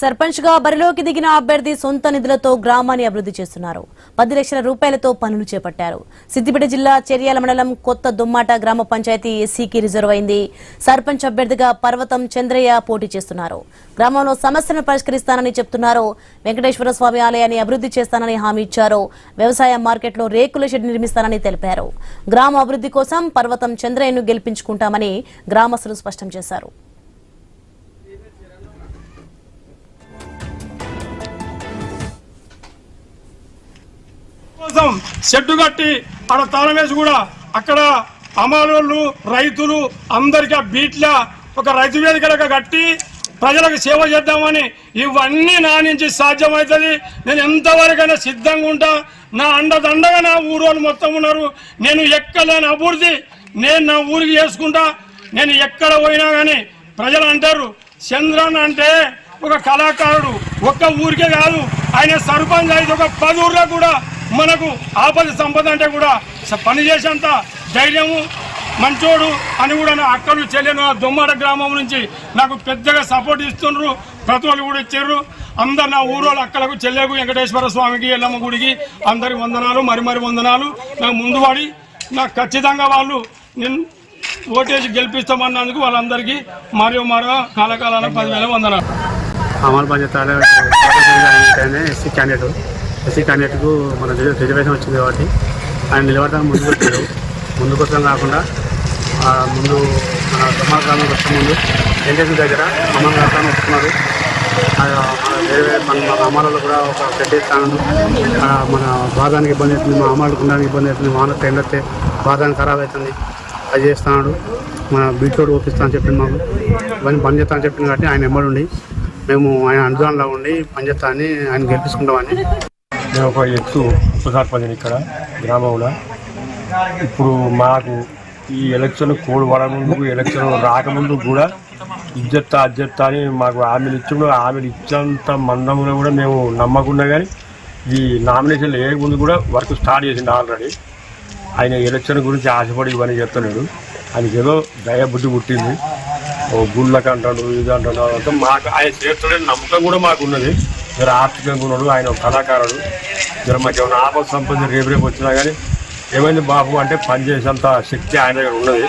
సర్పంచ్ గా బరిలోకి దిగిన అభ్యర్థి సొంత నిధులతో గ్రామాన్ని అభివృద్ధి చేస్తున్నారు. 10 లక్షల రూపాయలతో పనులు చేపట్టారు. సిద్దిపేట జిల్లా చెర్యాల మండలం కొత్త దుమ్మాట గ్రామ పంచాయతీ ఎస్సీకి రిజర్వ్ అయింది. సర్పంచ్ అభ్యర్థిగా పర్వతం చంద్రయ్య పోటీ చేస్తున్నారు. గ్రామంలో సమస్యలను పరిష్కరిస్తానని చెప్తున్నారు. వెంకటేశ్వర స్వామి ఆలయాన్ని అభివృద్ధి చేస్తానని హామీ ఇచ్చారు. వ్యవసాయ మార్కెట్లో రేకుల షెడ్ నిర్మిస్తానని తెలిపారు. గ్రామ అభివృద్ధి కోసం పర్వతం చంద్రయ్యను గెలిపించుకుంటామని గ్రామస్తులు స్పష్టం చేశారు. షెడ్డు కట్టి ఆడ తాళం వేసి కూడా అక్కడ అమలు రైతులు అందరికీ బీట్ల ఒక రైతు వేదికగా కట్టి ప్రజలకు సేవ చేద్దామని ఇవన్నీ నా నుంచి సాధ్యమవుతుంది. నేను ఎంతవరకైనా సిద్ధంగా ఉంటా. నా అండదండగా నా ఊరోళ్ళు మొత్తం ఉన్నారు. నేను ఎక్కలేని అభివృద్ధి నేను నా ఊరికి చేసుకుంటా. నేను ఎక్కడ పోయినా కానీ ప్రజలు అంటారు చంద్రన్ అంటే ఒక కళాకారుడు. ఒక్క ఊరికే కాదు, ఆయన సర్పంచ్ అయితే ఒక 10 ఊర్లో కూడా మనకు ఆపద సంపద అంటే కూడా పనిచేసేంత ధైర్యము మంచోడు అని కూడా నా అక్కలు చెల్లెను దొమ్మాడ గ్రామం నుంచి నాకు పెద్దగా సపోర్ట్ ఇస్తున్నారు. ప్రతి వాళ్ళు కూడా ఇచ్చారు. అందరు నా ఊరోళ్ళ అక్కలకు చెల్లెకు వెంకటేశ్వర స్వామికి ఎల్లమ్మ గుడికి అందరి వందనాలు మరి వందనాలు. నాకు ముందు వాడి నాకు ఖచ్చితంగా వాళ్ళు నేను ఓటేసి గెలిపిస్తామన్నందుకు వాళ్ళందరికీ మరో కాలకాలాల 10,000 వందనాలు. అమలు పంచాయతీ ఎస్సీ క్యాండిడేట్కు మన రిజర్వేషన్ వచ్చింది కాబట్టి ఆయన నిలబడడానికి ముందుకు వచ్చాం కాకుండా ముందు మన దొమ్మాడ గ్రామం వచ్చే ముందు ఎన్టీఎస్ దగ్గర అమ్మ గ్రామం వస్తున్నారు. వేరే మన అమ్మాలలో కూడా ఒక షెడ్ ఇస్తాను. మన బాధానికి ఇబ్బంది అవుతుంది, మా అమ్మాలకు ఉండడానికి ఇబ్బంది అవుతుంది. వాన టైం వస్తే బాధానికి ఖరాబ్ అవుతుంది. అది చేస్తున్నాడు. మన బీట్రోడ్ ఓపిస్తా అని చెప్పింది మాకు. ఇవన్నీ పని చేస్తా అని చెప్పింది కాబట్టి ఆయన ఎమ్మడి మేము ఆయన అనుదానంలో ఉండి పనిచేస్తా అని ఆయన గెలిపించుకుంటామని. నేను ఒక ఎత్తు ఉపసర్పంచిని ఇక్కడ గ్రామంలో. ఇప్పుడు మాకు ఈ ఎలక్షన్ కోడ్ పడముందు ఎలక్షన్ రాకముందు కూడా అజ్జత్తా అని మాకు హామీలు ఇచ్చిండు. హామీలు ఇచ్చేంత మందంలో కూడా మేము నమ్మకుండా కానీ ఈ నామినేషన్లు ఏ ముందు కూడా వర్క్ స్టార్ట్ చేసిండు ఆల్రెడీ. ఆయన ఎలక్షన్ గురించి ఆశపడి ఇవన్నీ చెప్తలేడు. ఆయనకి ఏదో దయబుద్ధి పుట్టింది. ఓ గుళ్ళకి అంటాడు, ఇది అంటాడు. అంతా మాకు ఆయన చేస్తాడని నమ్మకం కూడా మాకు ఉన్నది. జర ఆర్థికంగా ఉన్నాడు. ఆయన ఒక కళాకారుడు. జర మాకు ఏమైనా ఆపద సంపద రేపు వచ్చినా కానీ ఏమైంది బాబు అంటే పనిచేసేంత శక్తి ఆయన దగ్గర ఉన్నది.